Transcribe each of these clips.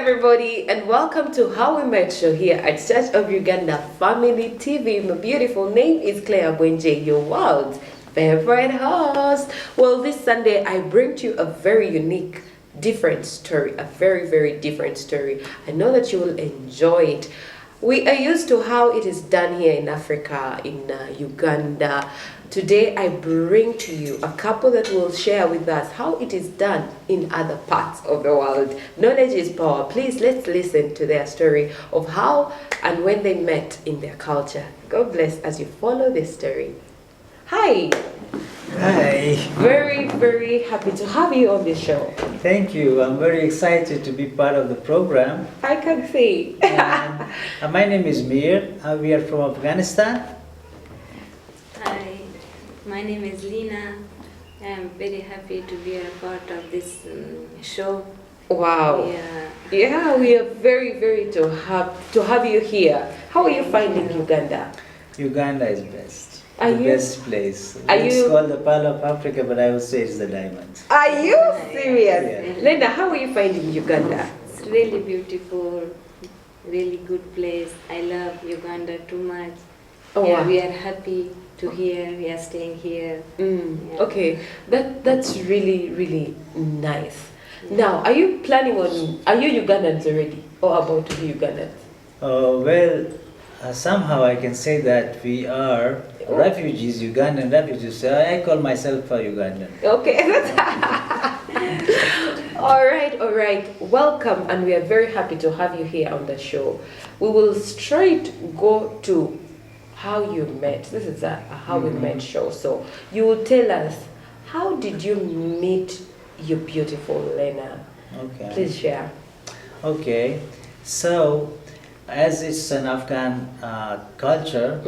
everybody, and welcome to How We Met Show here at Church of Uganda Family TV. My beautiful name is Claire Bwenje, your world's favorite host. Well, this Sunday I bring to you a very unique, different story, a very different story. I know that you will enjoy it. We are used to how it is done here in Africa, in Uganda. Today I bring to you a couple that will share with us how it is done in other parts of the world. Knowledge is power. Please, let's listen to their story of how and when they met in their culture. God bless as you follow this story. Hi. Hi. Very happy to have you on this show. Thank you. I'm very excited to be part of the program. I can see. My name is Mir. We are from Afghanistan. Hi, my name is Lina. I'm very happy to be a part of this show. Wow. Yeah, we are very to have you here. How are you finding Uganda? Uganda is best. Are the you- best place. are It's you- called the Pearl of Africa, but I would say it's the diamond. Are you serious? Yeah. Linda, how are you finding Uganda? It's really beautiful, really good place. I love Uganda too much. Oh, yeah, wow. we are happy to here. We are staying here. Yeah. Okay, that's really nice. Now, are you Ugandans already or about to be Ugandans? Somehow I can say that we are refugees, Ugandan refugees. So I call myself a Ugandan. Okay. All right. Welcome, and we are very happy to have you here on the show. We will straight go to how you met. This is a how we met show. So you will tell us, how did you meet your beautiful Lena? Okay. Please share. Okay. So, as it's an Afghan culture,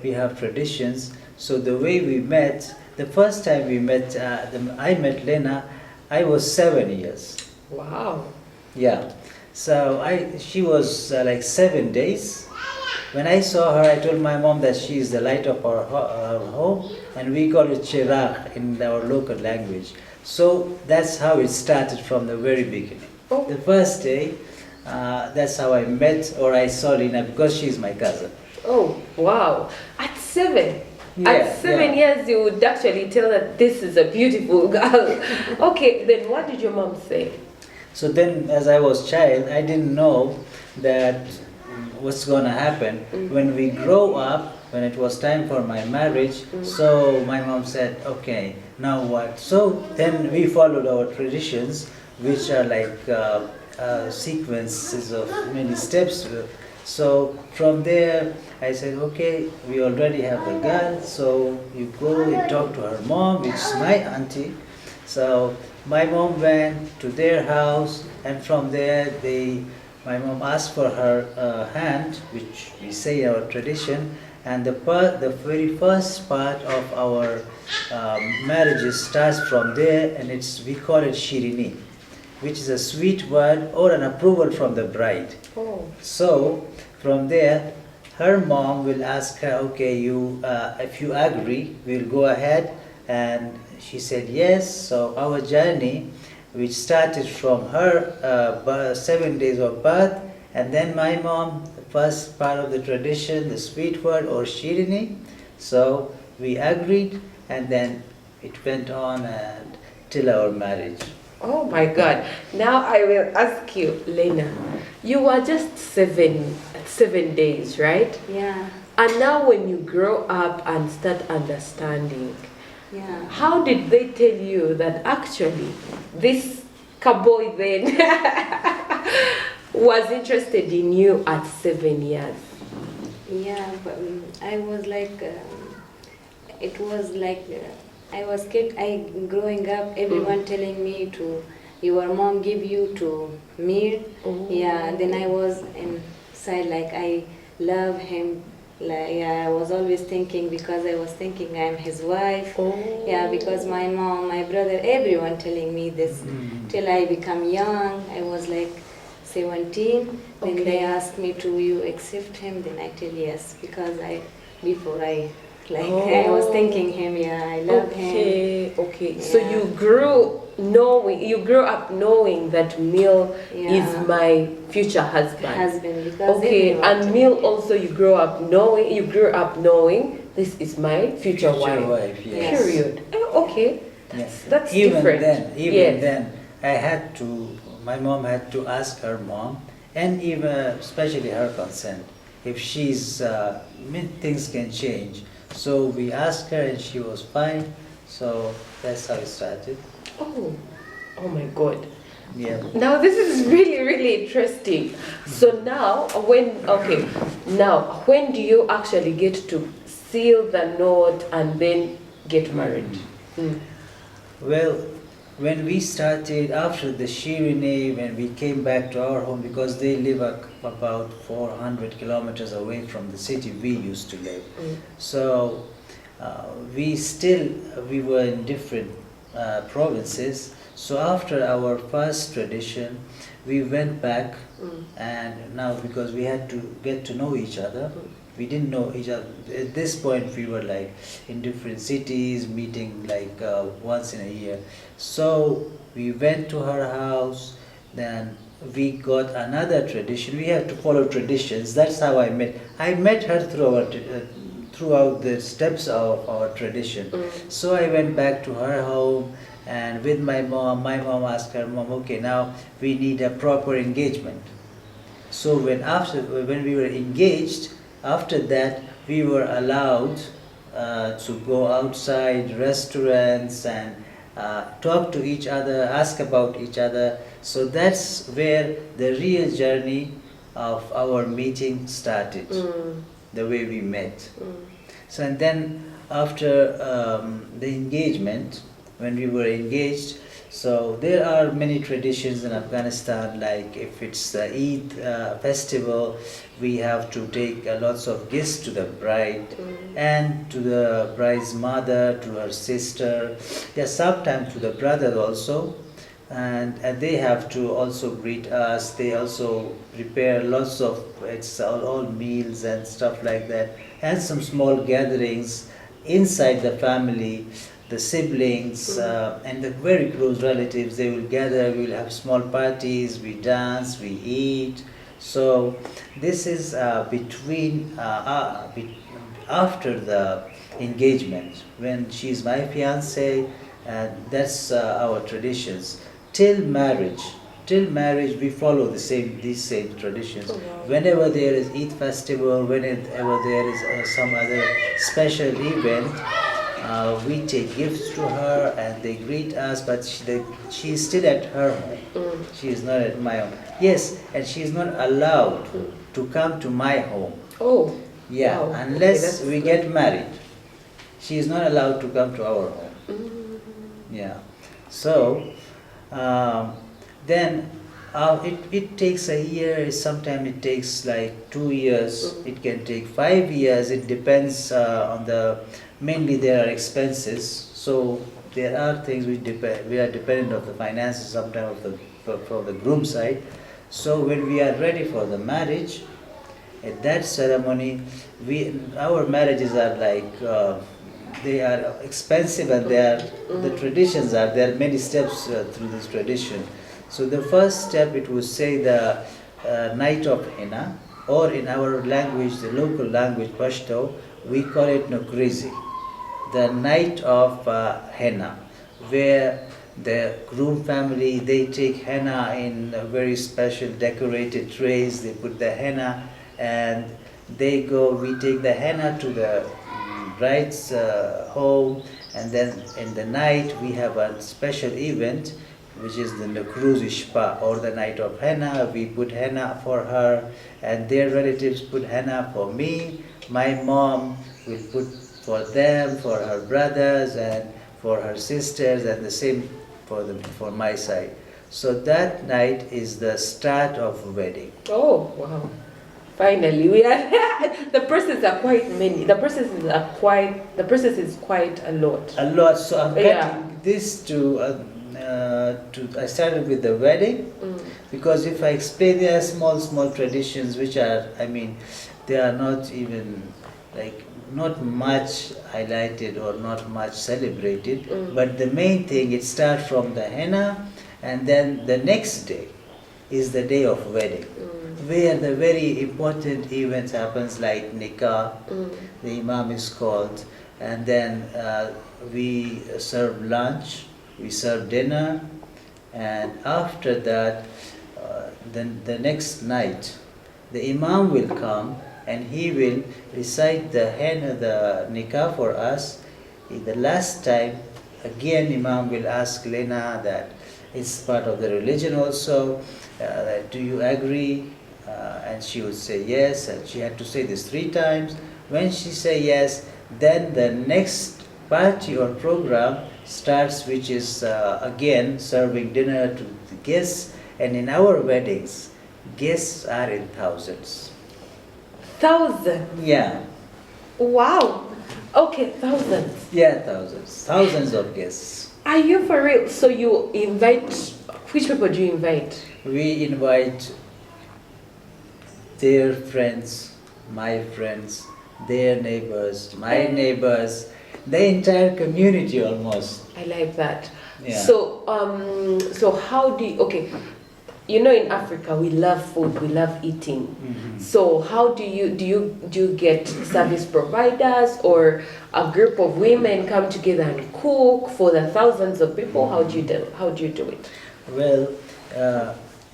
we have traditions. So the way we met, the first time we met, I met Lena, I was 7 years. Wow. Yeah. So she was like 7 days. When I saw her, I told my mom that she is the light of our home, and we call it Chirag in our local language. So that's how it started from the very beginning. Oh. The first day, that's how I met or I saw Lina, because she's my cousin. Oh, wow. At 7? Yeah, At 7 years, you would actually tell that this is a beautiful girl. Okay, then what did your mom say? So then, as I was child, I didn't know that what's going to happen. When we grow up, when it was time for my marriage, so my mom said, okay, now what? So then we followed our traditions, which are like sequences of many steps. So from there, I said, okay, we already have a girl, so you go, you talk to her mom, which is my auntie. So my mom went to their house, and from there, my mom asked for her hand, which we say in our tradition, and the very first part of our marriages starts from there, and we call it shirini, which is a sweet word or an approval from the bride. Oh. So from there, her mom will ask her, okay, if you agree, we'll go ahead. And she said yes. So our journey, which started from her 7 days of birth, and then my mom, the first part of the tradition, the sweet word or shirini. So we agreed, and then it went on till our marriage. Oh my God. Now I will ask you, Lena, you were just 7 days, right? Yeah, And now when you grow up and start understanding, yeah. how did they tell you that actually this cowboy then was interested in you at 7 years? Yeah, but I was like, it was like, I was kid. Growing up, everyone telling me to, your mom give you to Mir. Oh. Yeah, and then I was inside like I love him. Like yeah, I was always thinking, because I was thinking I'm his wife. Oh. Yeah, because my mom, my brother, everyone telling me this till I become young. I was like 17. Then they asked me to you accept him. Then I tell yes, because before I I was thinking him. Yeah, I love him. Okay. So Yeah. you grew knowing, you grew up knowing that Mil Yeah. is my future husband. Husband, because Okay, everyone and told Mil me. also you grew up knowing this is my future wife. yes. Period. Okay, Yes. that's even different. then, even Yes. then, my mom had to ask her mom, and even especially her consent. If she's, things can change. So we asked her, and she was fine. So that's how it started. Oh my God. Yeah. Now this is really, really interesting. So now when do you actually get to seal the note and then get married? Mm. Well, when we started after the Shirine, when we came back to our home, because they live about 400 kilometers away from the city we used to live. Mm. So we were in different provinces. So after our first tradition, we went back, and now because we had to get to know each other, we didn't know each other. At this point, we were like in different cities, meeting like once in a year. So we went to her house, then we got another tradition. We have to follow traditions. That's how I met. I met her throughout the steps of our tradition. So I went back to her home, and with my mom asked her mom, okay, now we need a proper engagement. So when we were engaged, after that we were allowed to go outside restaurants and talk to each other, ask about each other. So that's where the real journey of our meeting started, the way we met. So and then after the engagement, when we were engaged, so there are many traditions in Afghanistan, like if it's the Eid festival, we have to take lots of gifts to the bride and to the bride's mother, to her sister, sometimes to the brother also. And they have to also greet us. They also prepare lots of, it's all meals and stuff like that, and some small gatherings inside the family. The siblings and the very close relatives, they will gather, we will have small parties, we dance, we eat. So this is after the engagement, when she's my fiance, and that's our traditions. Till marriage we follow these same traditions. Oh, wow. Whenever there is Eid festival, whenever there is some other special event, we take gifts to her and they greet us, but she is still at her home. She is not at my home. Yes, and she is not allowed to come to my home. Oh. Yeah, Wow. unless Okay, we that's get married. She is not allowed to come to our home. Yeah. So, then it takes a year, sometimes it takes like 2 years, it can take 5 years, it depends mainly there are expenses, so there are things we are dependent of the finances sometimes from the groom side. So when we are ready for the marriage, at that ceremony, our marriages are like, they are expensive, and the traditions there are many steps through this tradition. So the first step, it would say the night of henna, or in our language, the local language Pashto, we call it Nukrizi, the night of henna, where the groom family, they take henna in very special decorated trays, they put the henna, and we take the henna to the bride's home, and then in the night we have a special event, which is the Nukruzi Shpa, or the night of henna. We put henna for her, and their relatives put henna for me. My mom will put for them, for her brothers, and for her sisters, and the same for my side. So that night is the start of wedding. Oh, wow. Finally, we are the process are quite many. The process is quite a lot. A lot. So I'm Yeah. cutting this I started with the wedding, because if I explain, there are small traditions which are, they are not even like not much highlighted or not much celebrated. Mm. But the main thing, it starts from the henna, and then the next day is the day of wedding, where the very important events happens like nikah. The imam is called, and then we serve lunch, we serve dinner, and after that, then the next night, the imam will come and he will recite the henna, the nikah for us. The last time, again imam will ask Lena that it's part of the religion also, that do you agree? And she would say yes, and she had to say this 3 times. When she say yes, then the next party or program starts, which is again serving dinner to the guests. And in our weddings, guests are in thousands. 1,000. Yeah, Wow. Okay, thousands. yeah, thousands of guests. Are you for real? So you invite, which people do you invite? We invite their friends, my friends, their neighbors, my neighbors, the entire community almost. I like that. Yeah. So how do you, okay, you know, in Africa we love food, we love eating. Mhm. So how do you get service providers, or a group of women come together and cook for the thousands of people? How do you do it? Well,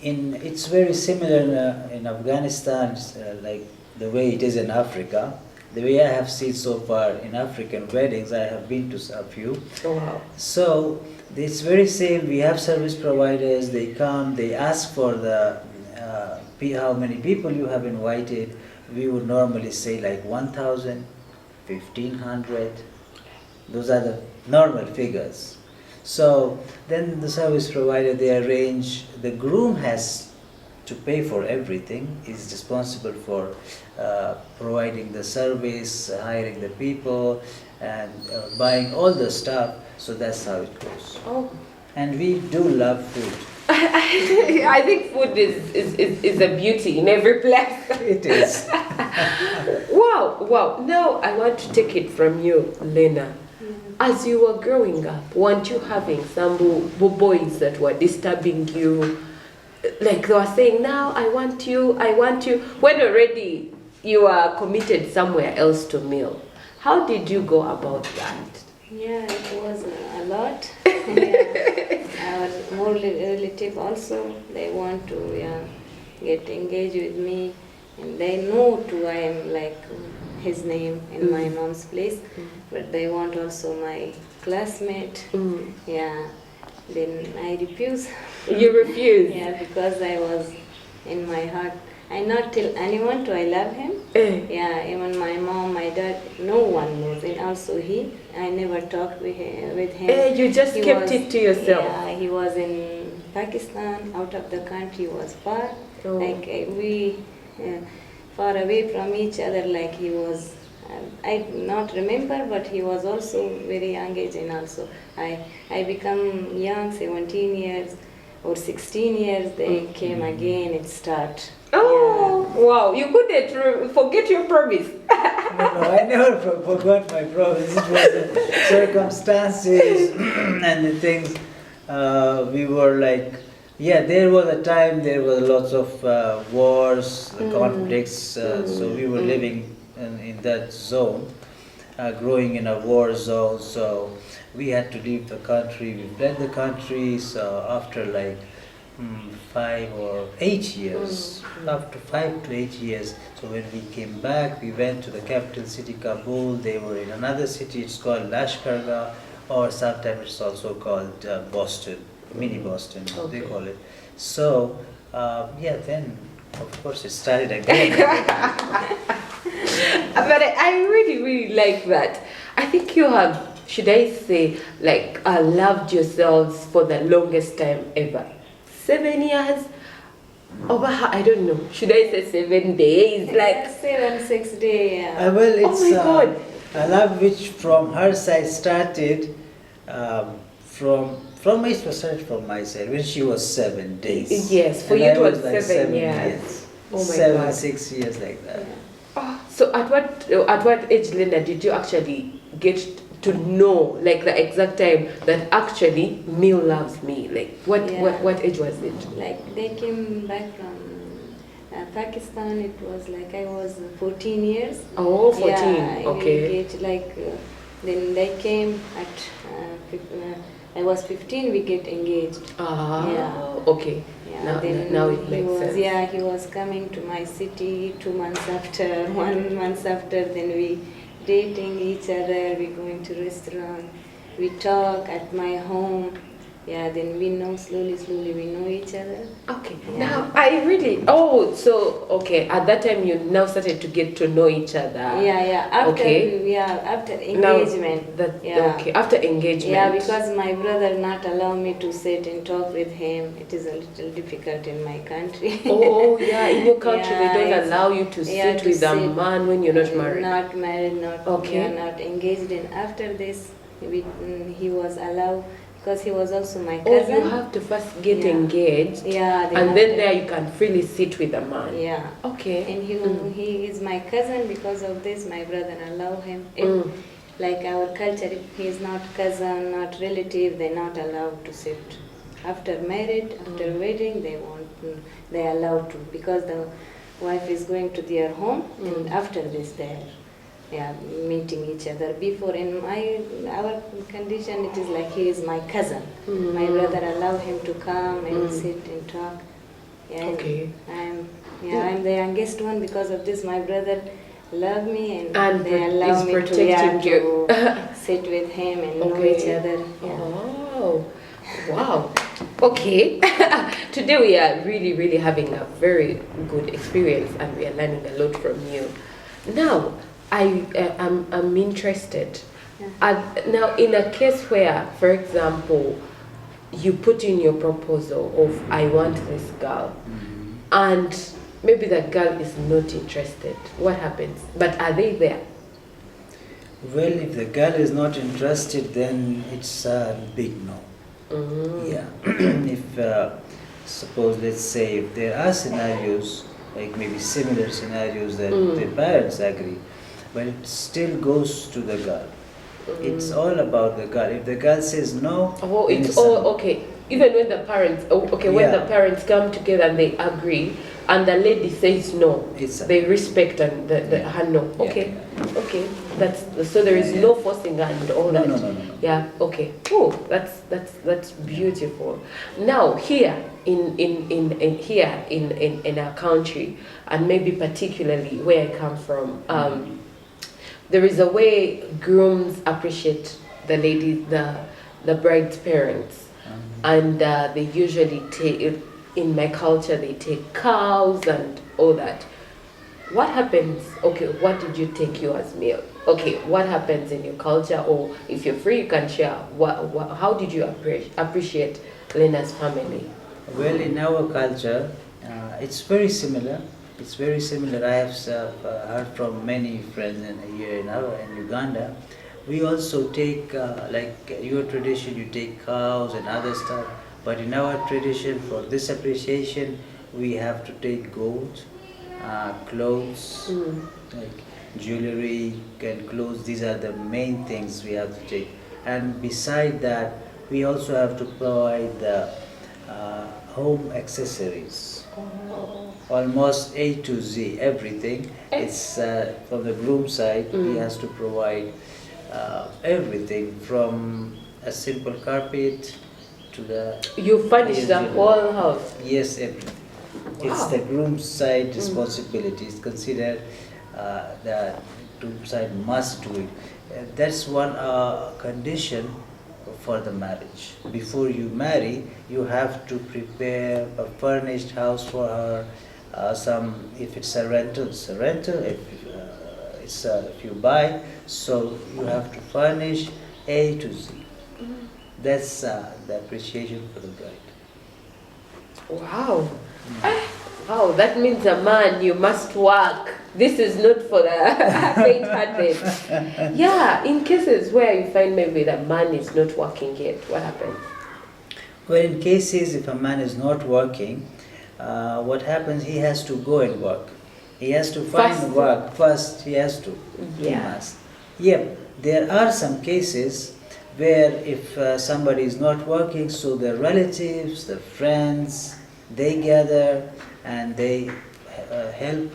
it's very similar in Afghanistan, like the way it is in Africa. The way I have seen so far in African weddings, I have been to a few. Oh, wow. So it's very same. We have service providers. They come. They ask for the how many people you have invited. We would normally say like 1,000, 1,500. Those are the normal figures. So then the service provider, they arrange. The groom has to pay for everything. Is responsible for providing the service, hiring the people, and buying all the stuff. So that's how it goes. Oh. And we do love food. I think food is a beauty in every place. It is. Wow. Now I want to take it from you, Lena. As you were growing up, weren't you having some boys that were disturbing you? Like they were saying, now I want you, when already you are committed somewhere else to meal. How did you go about that? Yeah, it was a lot. Yeah. Our more relative also, they want to get engaged with me, and they know too I am like his name in my mom's place, but they want also my classmate. Yeah, then I refuse. You refused? Yeah, because I was in my heart. I not tell anyone to I love him. Yeah, even my mom, my dad, no one knows. And also I never talked with him. You just He kept was- it to yourself. Yeah, he was in Pakistan, out of the country, was far. Oh. Like we far away from each other. Like he was, I not remember, but he was also very young age. And also I become young, 17 years or 16 years. They came again. It start. Oh, wow. You couldn't forget your promise. No, I never forgot my promise. It was the circumstances and the things. We were like, yeah, there was a time there were lots of wars, conflicts. So we were living in that zone, growing in a war zone. So we had to leave the country. We fled the country. So after like 5 or 8 years, up to 5 to 8 years. So when we came back, we went to the capital city, Kabul. They were in another city, it's called Lashkargah, or sometimes it's also called Boston, mini Boston, they call it. So, then of course it started again. But I really like that. I think you have, should I say, like loved yourselves for the longest time ever. 7 years? I don't know. Should I say 7 days? Like 7-6 days. Yeah. Well, it's my God. a love which from her side started from it was started from my side when she was 7 days. Yes, for And you I it was like 7 years. Oh my 7, God. 6 years like that. Oh, So at what age, Linda, did you actually get to know, like, the exact time that actually Mil loves me? Like, what age was it? Like they came back from Pakistan. It was like I was 14 years. Oh, 14. Yeah, Okay. Then they came at I was 15. We get engaged. Ah, okay. Yeah, Now it makes sense. Yeah, he was coming to my city 2 months after, 1 month after. Then we dating each other. We going to restaurant. We talk at my home. Yeah, then we know slowly we know each other. Okay. Yeah. Now okay. At that time, you now started to get to know each other. Yeah. After engagement. Okay. After engagement. Yeah, because my brother not allow me to sit and talk with him. It is a little difficult in my country. Oh yeah, in your country Yeah, they don't it's- allow you to yeah, sit to with a sit. man when you're not married. Not married, not Okay. not engaged. And after this, he was allowed because he was also my Oh, cousin. you have to first get Yeah. engaged. Yeah, And then there you can freely sit with a man. Yeah. Okay. And he is my cousin. Because of this, my brother allow him. Mm. Like our culture, if he is not cousin, not relative, they're not allowed to sit. After married, after wedding, they allowed to, because the wife is going to their home, and after this they are meeting each other. Before in our condition, it is like he is my cousin. My brother allow him to come and sit and talk. Yeah, and Okay. I'm the youngest one. Because of this, my brother love me, And they allow is me protecting you. to sit with him and know each other. Yeah. Oh, wow. Okay. Today we are really, really having a very good experience, and we are learning a lot from you. Now, I'm interested. Now, in a case where, for example, you put in your proposal of I want this girl, and maybe the girl is not interested, what happens? But are they there? Well, if the girl is not interested, then it's a big no. Yeah. If suppose, let's say, if there are scenarios, like maybe similar scenarios that the parents agree, but it still goes to the girl. It's all about the girl. If the girl says no, Oh, then it's a all no. okay. Even when the parents, when the Yeah. parents come together and they agree, and the lady says no, It's a- they respect and her no. Yeah. Okay, okay. So there is no forcing and all that. No. Yeah. Okay. Oh, that's beautiful. Now here in our country, and maybe particularly where I come from, there is a way grooms appreciate the lady, the bride's parents, and they usually take, in my culture, they take cows and all that. What happens? Okay, what did you take you as meal? Okay, what happens in your culture, or if you're free, you can share. How did you appreciate Lena's family? Well, in our culture, it's very similar. It's very similar. I have heard from many friends here in Uganda. We also take, like your tradition, you take cows and other stuff. But in our tradition, for this appreciation, we have to take gold, clothes, like jewelry and clothes. These are the main things we have to take. And beside that, we also have to provide the home accessories. Almost A to Z, everything. It's from the groom side, he has to provide everything, from a simple carpet to the... You furnish the whole house. Yes, everything. It's Wow. the groom's side responsibility. It's considered the groom side must do it. That's one condition for the marriage. Before you marry, you have to prepare a furnished house for her. If it's a rental, it's a rental. If you buy, so you have to furnish A to Z. That's the appreciation for the bride. Wow. Wow, that means a man, you must work. This is not for the faint-hearted. Yeah, in cases where you find maybe the man is not working yet, what happens? Well, in cases if a man is not working, what happens, he has to go and work. He has to find First. work first. He has to. He Yeah. must. Yep. There are some cases where if somebody is not working, so their relatives, their friends, they gather and they help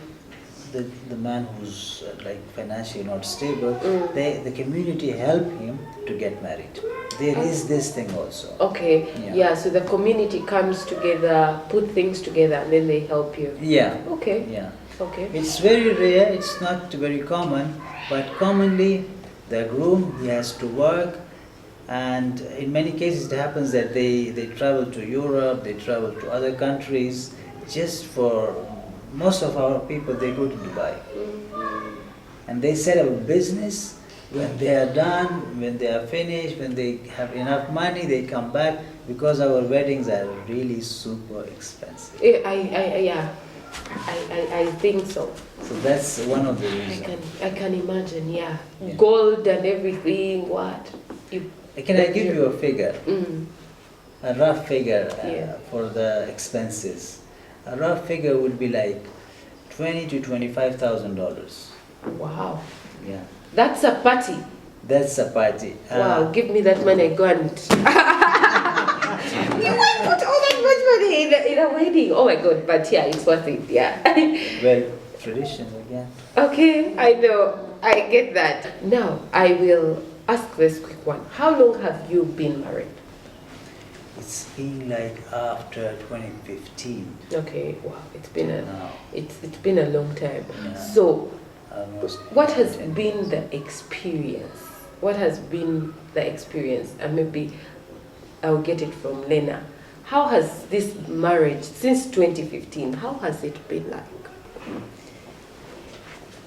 the man who's like financially not stable. The community help him to get married. There is this thing also. Okay. Yeah. Yeah. So the community comes together, put things together, and then they help you. Yeah. Okay. Yeah. Okay. It's very rare, it's not very common, but commonly the groom, he has to work, and in many cases it happens that they travel to Europe, they travel to other countries, just for, most of our people, they go to Dubai. And they set up a business. When they are done, when they are finished, when they have enough money, they come back, because our weddings are really super expensive. I think so. So that's one of the reasons. I can imagine. Yeah. Yeah. Gold and everything. What? You. Can I give you a figure? Mm. A rough figure Yeah. for the expenses. A rough figure would be like $20,000 to $25,000. Wow. Yeah, That's a party. that's a party. Wow. Give me that money. Go and. You might put all that much money in a wedding. Oh my God. But yeah, it's worth it. Yeah. Well, tradition again. Okay, I know. I get that. Now, I will ask this quick one. How long have you been married? It's been like after 2015 Okay, wow. It's been now. it's been a long time. Yeah. So, Almost what has 10 been the experience? What has been the experience? And maybe I'll get it from Lena. How has this marriage since 2015? How has it been like?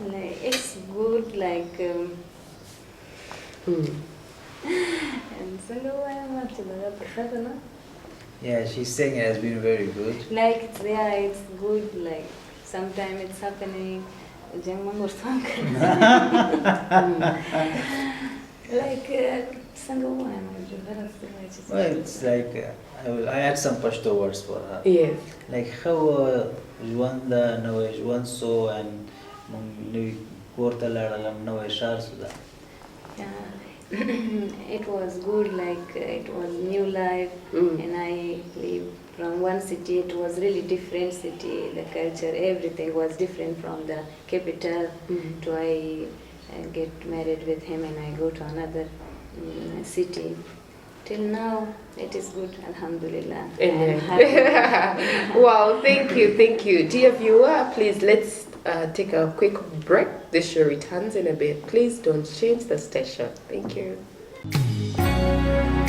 Like it's good. Like and single I'm not to the Yeah, she's saying it has been very good. like it's good. Like sometimes it's happening. Like single Well, it's like I add some Pashto words for her. Yes. Like how Juanda Noe Juanso and Nui Kortalalam Noe Sharsuda. It was good, like it was new life, and I live from one city. It was really different city. The culture, everything was different from the capital. To I get married with him, and I go to another city. Till now, it is good. Alhamdulillah. I'm happy. Wow, thank you. Dear viewer, please let's take a quick break. The show returns in a bit. Please don't change the station. Thank you.